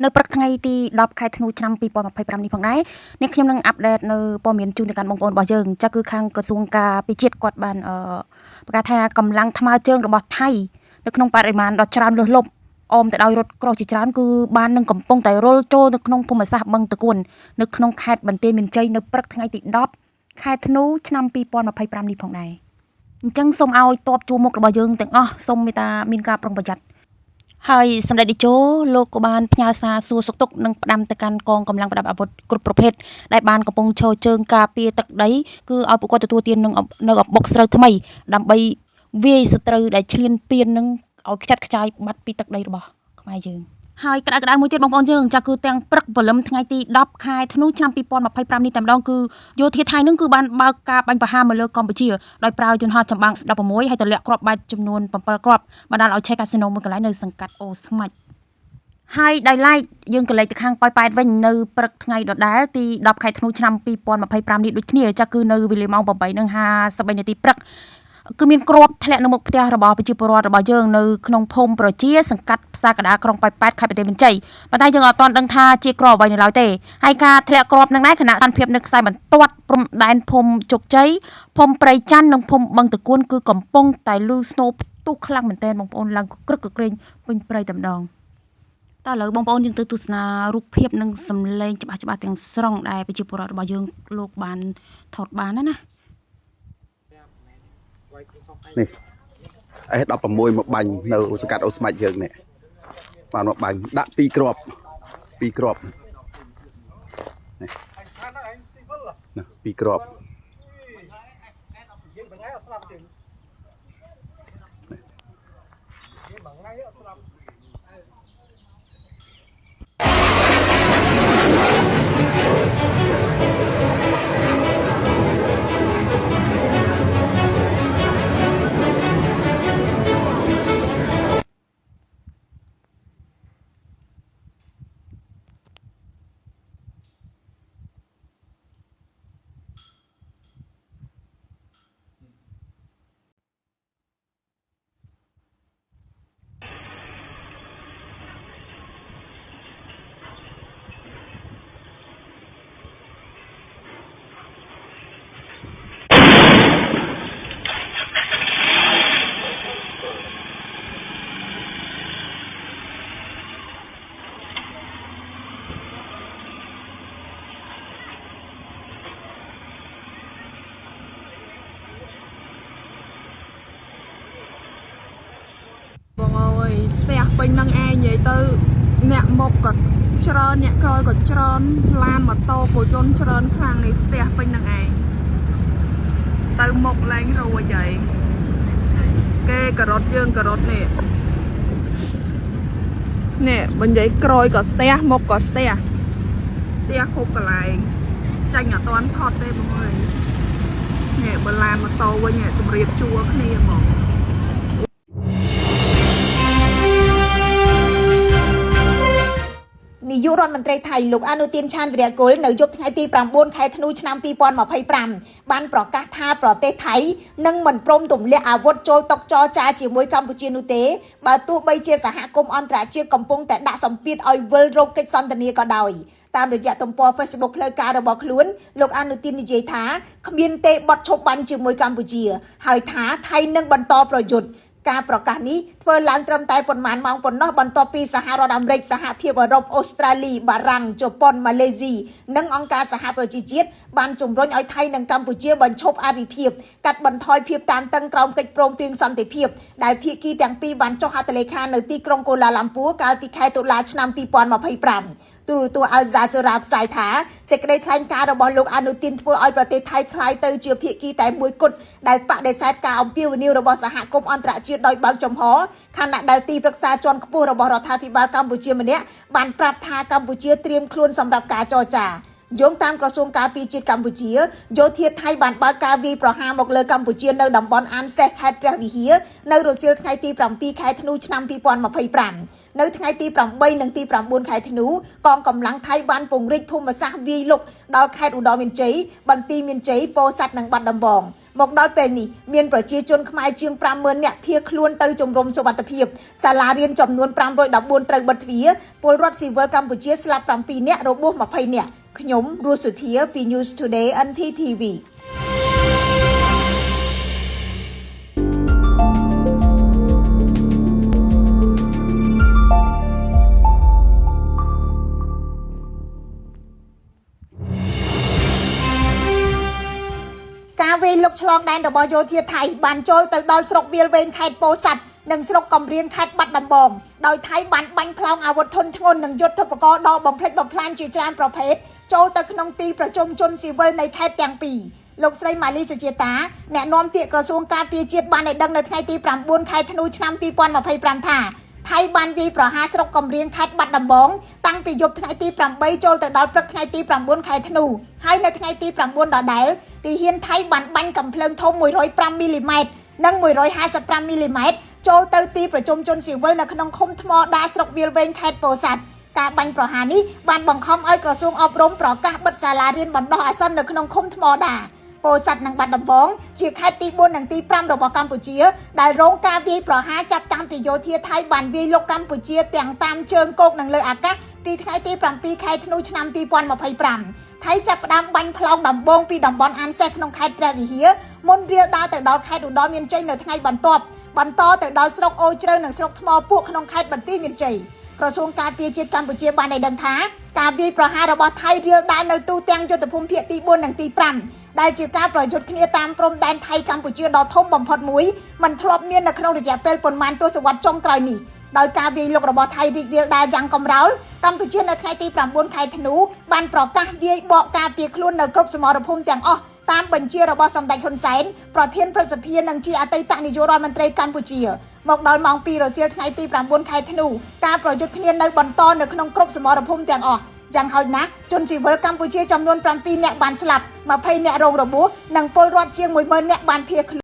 នៅព្រឹកថ្ងៃទី10ខែធ្នូឆ្នាំ2025នេះផងដែរនេះខ្ញុំនឹងអាប់ដេតនៅព័ត៌មានជូនទៅកាន់បងប្អូនរបស់យើងចាស់គឺខាងក្រសួងការពារជាតិគាត់បានប្រកាសថាកម្លាំងថ្មើរជើងរបស់ថៃនៅក្នុងបរិមាណដ៏ច្រើនលើសលប់អមទៅដោយរថក្រោះជាច្រើនគឺបាននឹងកំពុងតែរុលចូលនៅក្នុងភូមិសាស្ត្របឹងតគួននៅក្នុងខេត្តបន្ទាយមានជ័យនៅព្រឹកថ្ងៃទី10ខែធ្នូឆ្នាំ2025នេះផងដែរអញ្ចឹងសូមឲ្យតបជួមុខរបស់យើងទាំងអស់សូមមេត្តាមានការប្រុងប្រយ័ត្នហើយសម្ដេចតេជោលោកក៏បានផ្ញើសារសួរសុខទុក្ខនិងផ្ដាំទៅកាន់កងកម្លាំងប្រដាប់អាវុធគ្រប់ប្រភេទដែលបានកំពុងឈរជើងការពារទឹកដីគឺឲ្យពួកគាត់ទទួលទាននៅអំបុកស្រូវថ្មីដើម្បីវាយសត្រូវដែលឈ្លានពាននឹងឲ្យខ្ចាត់ខ្ចាយបាត់ពីទឹកដីរបស់ខ្មែរយើងហើយក្តៅមួយទៀតបងប្អូនយើងចាគឺទាំងព្រឹកព្រលឹមថ្ងៃទី10ខែធ្នូឆ្នាំ2025នេះតែម្ដងគឺយោធាថៃនឹងគឺបានបើកការបាញ់ប្រហារមកលើកម្ពុជាដោយប្រើយន្តហោះចម្បាំង16ហើយទម្លាក់គ្រាប់បែកចំនួន7គ្រាប់បណ្ដាលឲ្យឆេះកាស៊ីណូមួយកន្លែងនៅសង្កាត់អូស្មាច់ហើយដោយឡែកយើងក៏លេចទៅខាងប៉ោយប៉ែតវិញនៅព្រឹកថ្ងៃដដែលទី10ខែធ្នូឆ្នាំ2025នេះដូចគ្នាចាគឺនៅវេលាម៉ោង8:53នាទីព្រឹកគឺមានគ្រាប់ធ្លាក់នៅមុខផ្ទះរបស់ប្រជាពលរដ្ឋរបស់យើងនៅក្នុងភូមិប្រជាសង្កាត់ផ្សារកដាក្រុងប៉ោយប៉ែតខេត្តបន្ទាយមានជ័យប៉ុន្តែយើងអត់ទាន់ដឹងថាជាគ្រាប់អ្វីនៅឡើយទេហើយការធ្លាក់គ្រាប់នឹងដែរគណៈសន្តិភាពនៅខ្សែបន្ទាត់ព្រំដែនភូមិជោគជ័យភូមិព្រៃច័ន្ទនិងភូមិបឹងតគួនគឺកំពុងតែលឺស្នូផ្ទុះខ្លាំងមែនទែនបងប្អូនឡើងក្រឹកក្រែងពេញព្រៃតែម្ដងតើឥឡូវបងប្អូនយើងទៅទស្សនារូបភាពនិងសម្លេងច្បាស់ទាំងស្រុងដែលប្រជាពលរដ្ឋរបស់យើងលោកបានថតបានណានេះ S16 មកបាញ់នៅសង្កាត់អូស្មាច់យើងនេះបានមកបាញ់ដាក់2គ្រាប់នេះ2គ្រាប់បងអើយស្ទះពេញនឹងឯងនិយាយទៅអ្នកមុខក៏ច្រើនអ្នកក្រោយក៏ច្រើនឡានម៉ូតូក៏យន្តច្រើនខ្លាំងនេះស្ទះពេញនឹងឯងទៅមុខឡើងរួចហើយគេក៏រត់យើងក៏រត់នេះបើនិយាយក្រោយក៏ស្ទះមុខក៏ស្ទះគ្រប់កន្លែងចាញ់អត់តាន់ផុតទេបងអើយបើឡានម៉ូតូវិញសម្រៀបជួរគ្នាហ្មងនាយករដ្ឋមន្ត្រីថៃលោកអនុទានឆានវិរៈគុលនៅយប់ថ្ងៃទី9ខែធ្នូឆ្នាំ2025បានប្រកាសថាប្រទេសថៃនឹងមិនព្រមទម្លាក់អាវុធចូលតុចរចាជាមួយកម្ពុជានោះទេបើទោះបីជាសហគមន៍អន្តរជាតិកំពុងតែដាក់សម្ពាធឲ្យវិលរកកិច្ចសន្ទនាក៏ដោយតាមរយៈទំព័រ Facebook ផ្លូវការរបស់ខ្លួនលោកអនុទាននិយាយថាគ្មានទេបទឈប់បាញ់ជាមួយកម្ពុជាហើយថាថៃនឹងបន្តប្រយុទ្ធការប្រកាសនេះធ្វើឡើងត្រឹមតែប៉ុន្មានម៉ោងប៉ុណ្ណោះបន្ទាប់ពីសហរដ្ឋអាមេរិកសហភាពអឺរ៉ុបអូស្ត្រាលីបារាំងជប៉ុនម៉ាឡេស៊ីនិងអង្គការសហប្រជាជាតិបានជំរុញឲ្យថៃនិងកម្ពុជាបញ្ឈប់អរិភាពកាត់បន្ថយភាពតានតឹងក្រោមកិច្ចព្រមព្រៀងសន្តិភាពដែលភាគីទាំងពីរបានចុះហត្ថលេខានៅទីក្រុងកូឡាឡាំពួរកាលពីខែតុលាឆ្នាំ2025ទូរទស្សន៍អាល់ហ្សាសេរ៉ាផ្សាយថាសេចក្តីថ្លែងការណ៍របស់លោកអនុទានធ្វើឲ្យប្រទេសថៃคล้ายទៅជាភាគីតែមួយគត់ដែលបដិសេធការអំពាវនាវរបស់សហគមន៍អន្តរជាតិដោយបើកចំហខណៈដែលទីប្រឹក្សាជាន់ខ្ពស់របស់រដ្ឋាភិបាលកម្ពុជាម្នាក់បានប្រាប់ថាកម្ពុជាត្រៀមខ្លួនសម្រាប់ការចរចាយោងតាមក្រសួងការពារជាតិកម្ពុជាយោធាថៃបានបើកការវាយប្រហារមកលើកម្ពុជានៅតំបន់អានសេះខេត្តព្រះវិហារនៅរសៀលថ្ងៃទី7ខែធ្នូឆ្នាំ2025 នៅថ្ងៃទី8និងទី9ខែធ្នូកងកម្លាំងថៃបានពង្រីកភូមិសាស្ត្រវាយលុកដល់ខេត្តឧត្តរមានជ័យបន្ទាយមានជ័យពោធិ៍សាត់និងបាត់ដំបងមកដល់ពេលនេះមានប្រជាជនខ្មែរជាង 50,000 នាក់ភៀសខ្លួនទៅជំរំសុវត្ថិភាពសាលារៀនចំនួន 514 ត្រូវបិទទ្វារពលរដ្ឋស៊ីវិលកម្ពុជាស្លាប់ 7 នាក់របួស 20 នាក់ខ្ញុំរស់សុធាពី News Today NTTVការវេលុកឆ្លងដែនរបស់យោធាថៃបានចូលទៅដល់ស្រុកវាលវែងខេត្តពោធិ៍សាត់និងស្រុកកំរៀងខេត្តបាត់ដំបងដោយថៃបានបាញ់ផ្លោងអាវុធធុនធ្ងន់និងយុទ្ធឧបករណ៍ដ៏បំផ្លិចបំផ្លាញជាច្រើនប្រភេទចូលទៅក្នុងទីប្រជុំជនស៊ីវិលនៃខេត្តទាំងពីរលោកស្រីម៉ាលីសុជាតាអ្នកនាំពាក្យក្រសួងការពារជាតិបានឲ្យដឹងនៅថ្ងៃទី9ខែធ្នូឆ្នាំ2025ថាថៃបានវាយប្រហារស្រុកកំរៀងខេត្តបាត់ដំបងតាំងពីយប់ថ្ងៃទី8ចូលទៅដល់ព្រឹកថ្ងៃទី9ខែធ្នូហើយនៅថ្ងៃទី9ដដែលទីហ៊ានថៃបានបាញ់កាំភ្លើងធំ105មីលីម៉ែត្រនិង155មីលីម៉ែត្រចូលទៅទីប្រជុំជនស៊ីវិលនៅក្នុងឃុំថ្មដាស្រុកវាលវែងខេត្តពោធិ៍សាត់ការបាញ់ប្រហារនេះបានបង្ខំឲ្យក្រសួងអប់រំប្រកាសបិទសាលារៀនបណ្ដោះអាសន្ននៅក្នុងឃុំថ្មដាពោធិ៍សាត់និងបាត់ដំបងជាខេត្តទី4និងទី5របស់កម្ពុជាដែលរងការវាយប្រហារចាប់តាំងពីយោធាថៃបានវាយលុកកម្ពុជាទាំងតាមជើងគោកនិងលើអាកាសពីថ្ងៃទី7ខែធ្នូឆ្នាំ2025ថៃចាប់ផ្ដើមបាញ់ផ្លោងដំបងពីតំបន់អានសេះក្នុងខេត្តព្រះវិហារមុនរាលដាលទៅដល់ខេត្តឧត្តរមានជ័យនៅថ្ងៃបន្ទាប់បន្តទៅដល់ស្រុកអូជ្រៅនិងស្រុកថ្មពួកក្នុងខេត្តបន្ទាយមានជ័យក្រសួងការពារជាតិកម្ពុជាបានឲ្យដឹងថាការវាយប្រហាររបស់ថៃរាលដាលនៅទូទាំងយុទ្ធភូមិភាគទី4និងទី5ដែលជាការប្រយុទ្ធគ្នាតាមព្រំដែនថៃកម្ពុជាដ៏ធំបំផុតមួយមិនធ្លាប់មាននៅក្នុងរយៈពេលប៉ុន្មានទសវត្សរ៍ចុងក្រោយនេះដោយការវាយលុករបស់ថៃរីករាលដាលយ៉ាងកំរោលកម្ពុជានៅថ្ងៃទី9ខែធ្នូបានប្រកាសវាយបកការពារខ្លួននៅគ្រប់សមរភូមិទាំងអស់តាមបញ្ជារបស់សម្ដេចហ៊ុនសែនប្រធានព្រឹទ្ធសភានិងជាអតីតនាយករដ្ឋមន្ត្រីកម្ពុជាមកដល់ម៉ោង2រសៀលថ្ងៃទី9ខែធ្នូការប្រយុទ្ធគ្នានៅបន្តនៅក្នុងគ្រប់សមរភូមិទាំងអស់យ៉ាងហោចណាស់ជនស៊ីវិលកម្ពុជាចំនួន7 នាក់បានស្លាប់20 នាក់រងរបួសនិងពលរដ្ឋជាង 10,000 នាក់បានភៀសខ្លួន